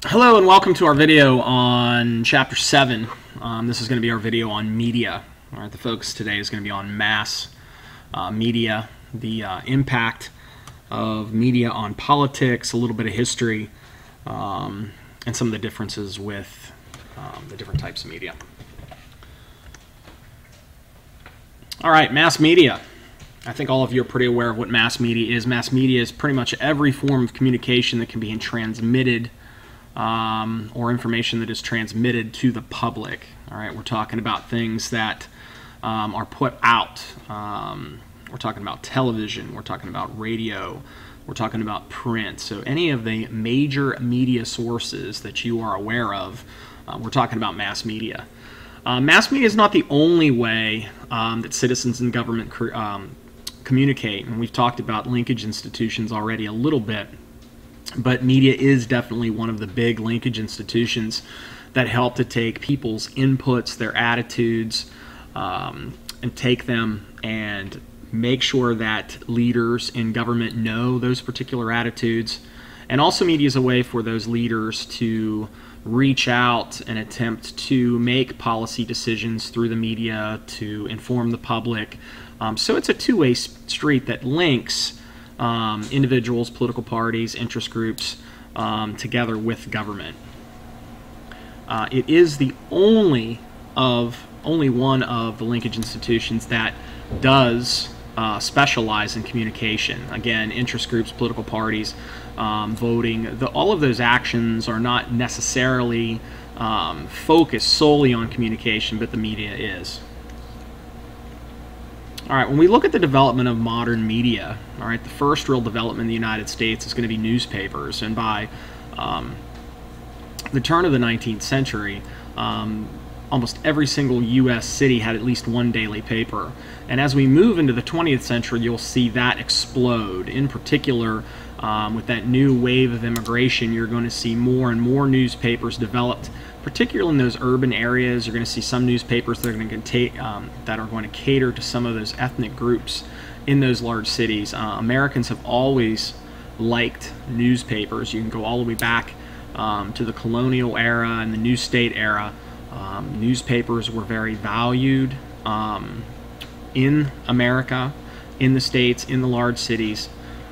Hello and welcome to our video on Chapter 7. This is going to be our video on media. All right, the focus today is going to be on mass media, the impact of media on politics, a little bit of history, and some of the differences with the different types of media. All right, mass media. I think all of you are pretty aware of what mass media is. Mass media is pretty much every form of communication that can be transmitted or information that is transmitted to the public. All right, we're talking about things that are put out. We're talking about television. We're talking about radio. We're talking about print. So any of the major media sources that you are aware of, we're talking about mass media. Mass media is not the only way that citizens and government communicate, and we've talked about linkage institutions already a little bit. But media is definitely one of the big linkage institutions that help to take people's inputs, their attitudes, and take them and make sure that leaders in government know those particular attitudes. And also media is a way for those leaders to reach out and attempt to make policy decisions through the media to inform the public. So it's a two-way street that links individuals, political parties, interest groups together with government. It is the only one of the linkage institutions that does specialize in communication. Again, interest groups, political parties, voting, all of those actions are not necessarily focused solely on communication, but the media is. All right, when we look at the development of modern media, all right, the first real development in the United States is going to be newspapers. And by the turn of the 19th century, almost every single U.S. city had at least one daily paper. And as we move into the 20th century, you'll see that explode. In particular, with that new wave of immigration, you're going to see more and more newspapers developed, particularly in those urban areas. You're going to see some newspapers that are going to cater to some of those ethnic groups in those large cities. Americans have always liked newspapers. You can go all the way back to the colonial era and the New State era. Newspapers were very valued in America, in the States, in the large cities,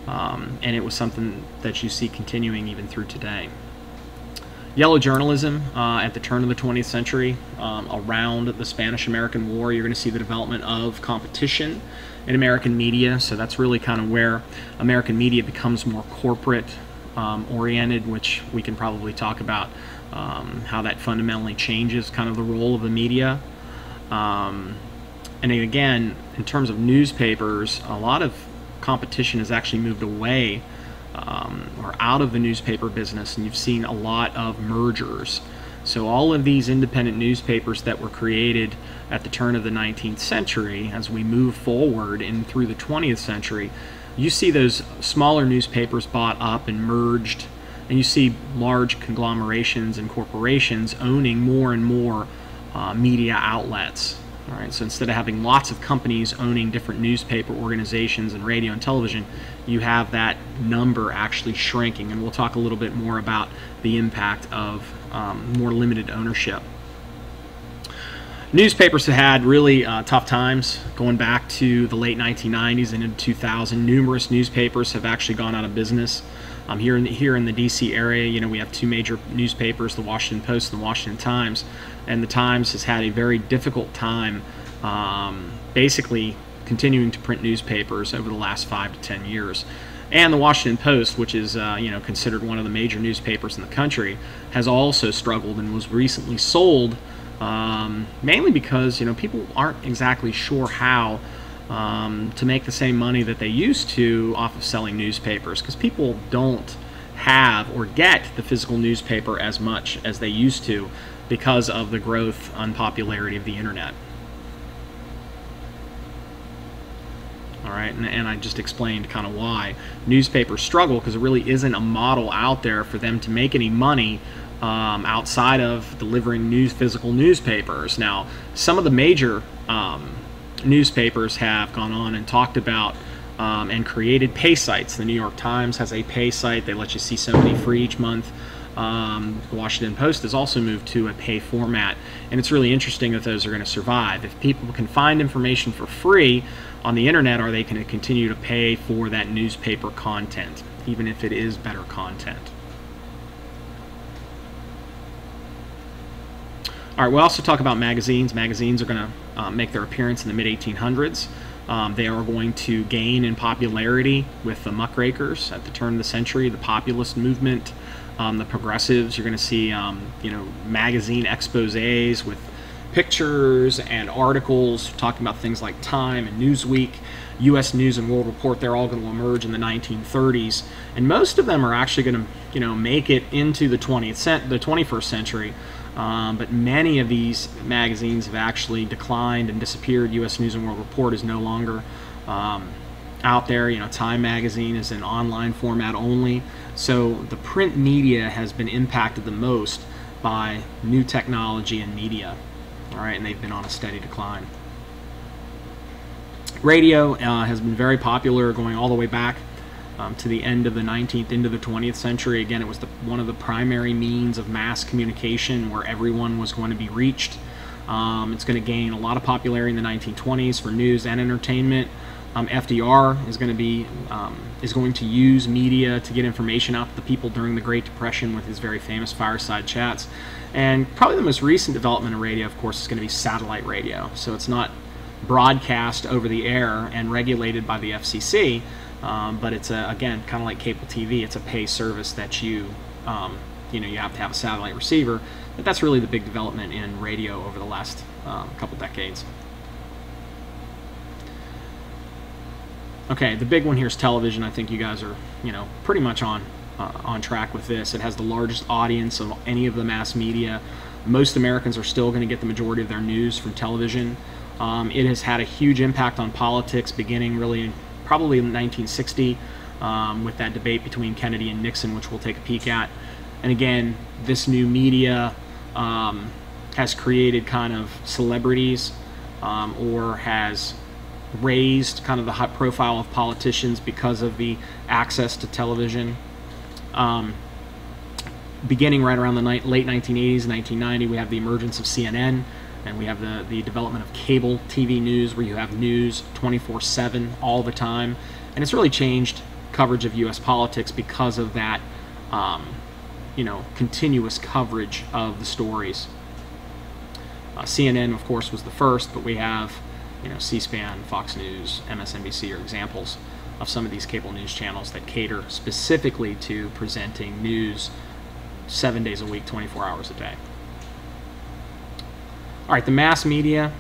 and it was something that you see continuing even through today. Yellow journalism at the turn of the 20th century, around the Spanish-American War, you're going to see the development of competition in American media. So that's really kind of where American media becomes more corporate oriented, which we can probably talk about how that fundamentally changes kind of the role of the media. And again, in terms of newspapers, a lot of competition has actually moved away or out of the newspaper business, and you've seen a lot of mergers. So all of these independent newspapers that were created at the turn of the 19th century, as we move forward and through the 20th century, you see those smaller newspapers bought up and merged, and you see large conglomerations and corporations owning more and more media outlets. All right, so instead of having lots of companies owning different newspaper organizations and radio and television, you have that number actually shrinking, and we'll talk a little bit more about the impact of more limited ownership. Newspapers have had really tough times going back to the late 1990s and into 2000. Numerous newspapers have actually gone out of business. Here in the D.C. area, you know, we have two major newspapers, the Washington Post and the Washington Times, and the Times has had a very difficult time basically continuing to print newspapers over the last 5 to 10 years. And the Washington Post, which is considered one of the major newspapers in the country, has also struggled and was recently sold, mainly because people aren't exactly sure how to make the same money that they used to off of selling newspapers, because people don't have or get the physical newspaper as much as they used to because of the growth and popularity of the internet. All right, and I just explained kind of why newspapers struggle, because there really isn't a model out there for them to make any money outside of delivering physical newspapers. Now, some of the major newspapers have gone on and talked about and created pay sites. The New York Times has a pay site. They let you see so many free each month. The Washington Post has also moved to a pay format, and it's really interesting that those are going to survive. If people can find information for free on the internet, are they going to continue to pay for that newspaper content, even if it is better content? All right, we'll also talk about magazines. Magazines are going to make their appearance in the mid-1800s. They are going to gain in popularity with the muckrakers at the turn of the century, the populist movement, the progressives. You're going to see, magazine exposés with pictures and articles talking about things like Time and Newsweek, U.S. News and World Report. They're all going to emerge in the 1930s, and most of them are actually going to, make it into the 21st century. But many of these magazines have actually declined and disappeared. U.S. News and World Report is no longer out there. Time magazine is an online format only. So the print media has been impacted the most by new technology and media. All right, and they've been on a steady decline. Radio has been very popular going all the way back to the end of the 19th into the 20th century. Again, it was one of the primary means of mass communication where everyone was going to be reached. It's going to gain a lot of popularity in the 1920s for news and entertainment. FDR is going to use media to get information out to the people during the Great Depression with his very famous fireside chats. And probably the most recent development of radio, of course, is going to be satellite radio. So it's not broadcast over the air and regulated by the FCC. But it's again kind of like cable TV. It's a pay service that you have to have a satellite receiver. But that's really the big development in radio over the last couple decades. Okay, the big one here is television. I think you guys are pretty much on track with this. It has the largest audience of any of the mass media. Most Americans are still going to get the majority of their news from television. It has had a huge impact on politics, beginning really probably in 1960 with that debate between Kennedy and Nixon, which we'll take a peek at. And again, this new media has created kind of celebrities or has raised kind of the high profile of politicians because of the access to television. Beginning right around the late 1980s, 1990, we have the emergence of CNN, and we have the development of cable TV news, where you have news 24/7 all the time. And it's really changed coverage of U.S. politics because of that, continuous coverage of the stories. CNN, of course, was the first, but we have, C-SPAN, Fox News, MSNBC are examples of some of these cable news channels that cater specifically to presenting news 7 days a week, 24 hours a day. All right, the mass media.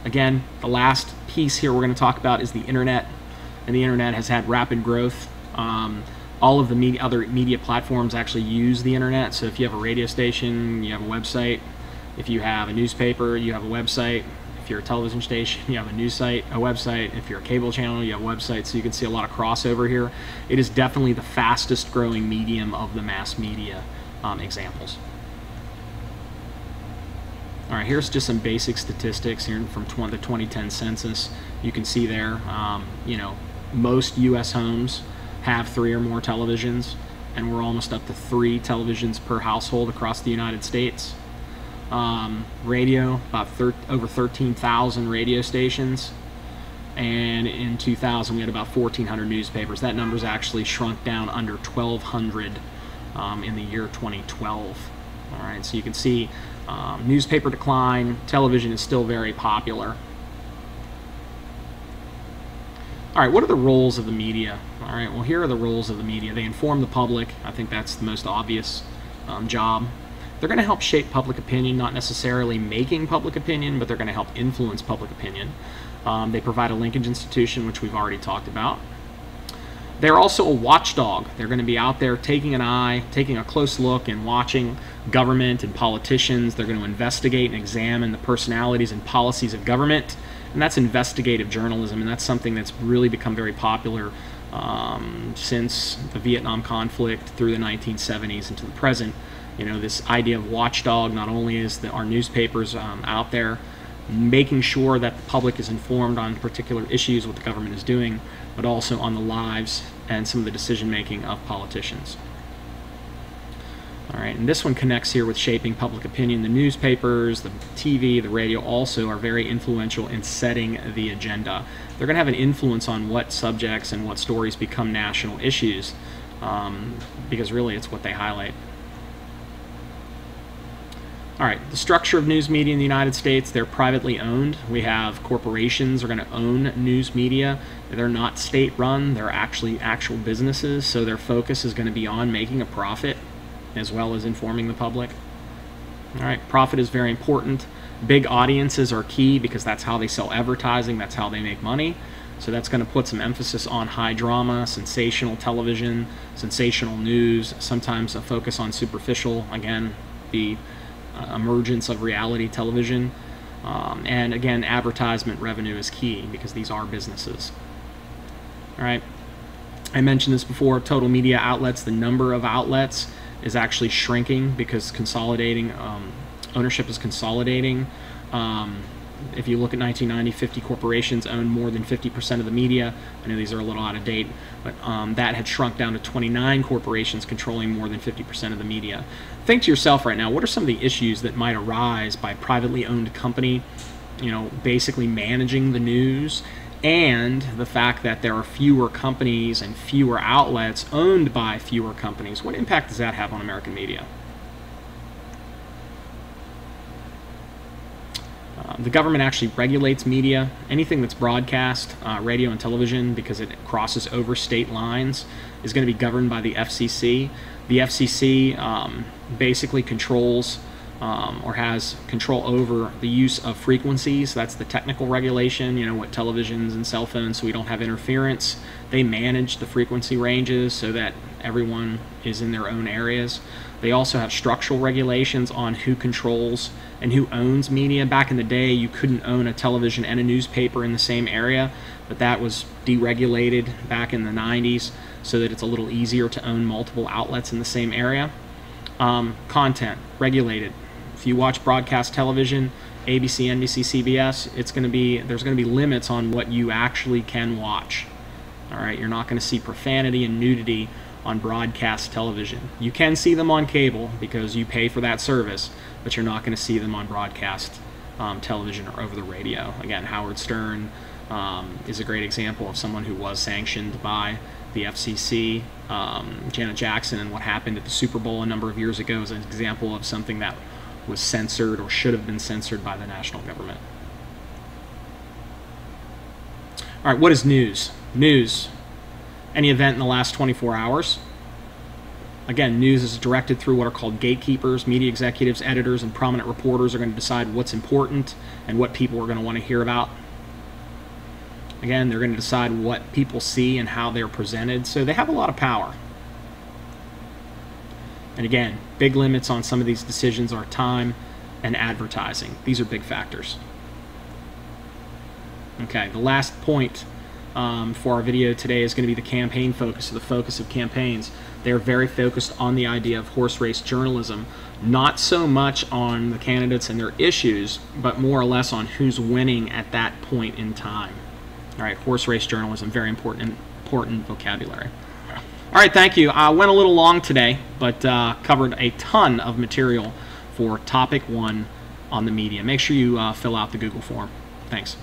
Again, the last piece here we're going to talk about is the internet, and the internet has had rapid growth. All of the other media platforms actually use the internet. So if you have a radio station, you have a website. If you have a newspaper, you have a website. If you're a television station, you have a news site, a website. If you're a cable channel, you have a website. So you can see a lot of crossover here. It is definitely the fastest growing medium of the mass media examples. All right, here's just some basic statistics here from the 2010 census. You can see there, most U.S. homes have 3 or more televisions, and we're almost up to 3 televisions per household across the United States. Radio, about over 13,000 radio stations, and in 2000 we had about 1,400 newspapers. That number's actually shrunk down under 1,200 in the year 2012. All right, so you can see newspaper decline, television is still very popular. All right, what are the roles of the media? All right, well, here are the roles of the media. They inform the public. I think that's the most obvious job. They're going to help shape public opinion, not necessarily making public opinion, but they're going to help influence public opinion. They provide a linkage institution, which we've already talked about. They're also a watchdog. They're going to be out there taking a close look and watching government and politicians. They're going to investigate and examine the personalities and policies of government, and that's investigative journalism, and that's something that's really become very popular since the Vietnam conflict through the 1970s into the present. This idea of watchdog, not only is our newspapers out there making sure that the public is informed on particular issues, what the government is doing, but also on the lives and some of the decision-making of politicians. All right, and this one connects here with shaping public opinion. The newspapers, the TV, the radio also are very influential in setting the agenda. They're going to have an influence on what subjects and what stories become national issues, because really it's what they highlight. All right, the structure of news media in the United States, they're privately owned. We have corporations are going to own news media. They're not state-run. They're actually actual businesses, so their focus is going to be on making a profit as well as informing the public. All right, profit is very important. Big audiences are key because that's how they sell advertising, that's how they make money. So that's going to put some emphasis on high drama, sensational television, sensational news, sometimes a focus on superficial, again, the emergence of reality television. And again, advertisement revenue is key because these are businesses. All right, I mentioned this before, total media outlets, the number of outlets is actually shrinking because consolidating, ownership is consolidating. If you look at 1990, 50 corporations owned more than 50% of the media. I know these are a little out of date, but that had shrunk down to 29 corporations controlling more than 50% of the media. Think to yourself right now, what are some of the issues that might arise by a privately owned company, basically managing the news, and the fact that there are fewer companies and fewer outlets owned by fewer companies? What impact does that have on American media? The government actually regulates media. Anything that's broadcast, radio and television, because it crosses over state lines, is going to be governed by the FCC. The FCC basically controls or has control over the use of frequencies. That's the technical regulation, what televisions and cell phones, so we don't have interference. They manage the frequency ranges so that everyone is in their own areas. They also have structural regulations on who controls and who owns media. Back in the day, you couldn't own a television and a newspaper in the same area, but that was deregulated back in the 90s so that it's a little easier to own multiple outlets in the same area. Content, regulated. If you watch broadcast television, ABC, NBC, CBS, there's going to be limits on what you actually can watch. All right, you're not going to see profanity and nudity on broadcast television. You can see them on cable because you pay for that service, but you're not going to see them on broadcast television or over the radio. Again, Howard Stern is a great example of someone who was sanctioned by the FCC. Janet Jackson and what happened at the Super Bowl a number of years ago is an example of something that was censored or should have been censored by the national government. All right, what is news? News. Any event in the last 24 hours. Again, news is directed through what are called gatekeepers. Media executives, editors, and prominent reporters are going to decide what's important and what people are going to want to hear about. Again, they're going to decide what people see and how they're presented, so they have a lot of power. And again, big limits on some of these decisions are time and advertising. These are big factors. Okay, the last point for our video today is going to be the campaign focus, or the focus of campaigns. They're very focused on the idea of horse race journalism, not so much on the candidates and their issues, but more or less on who's winning at that point in time. All right, horse race journalism, very important vocabulary. All right, thank you. I went a little long today, but covered a ton of material for topic 1 on the media. Make sure you fill out the Google form. Thanks.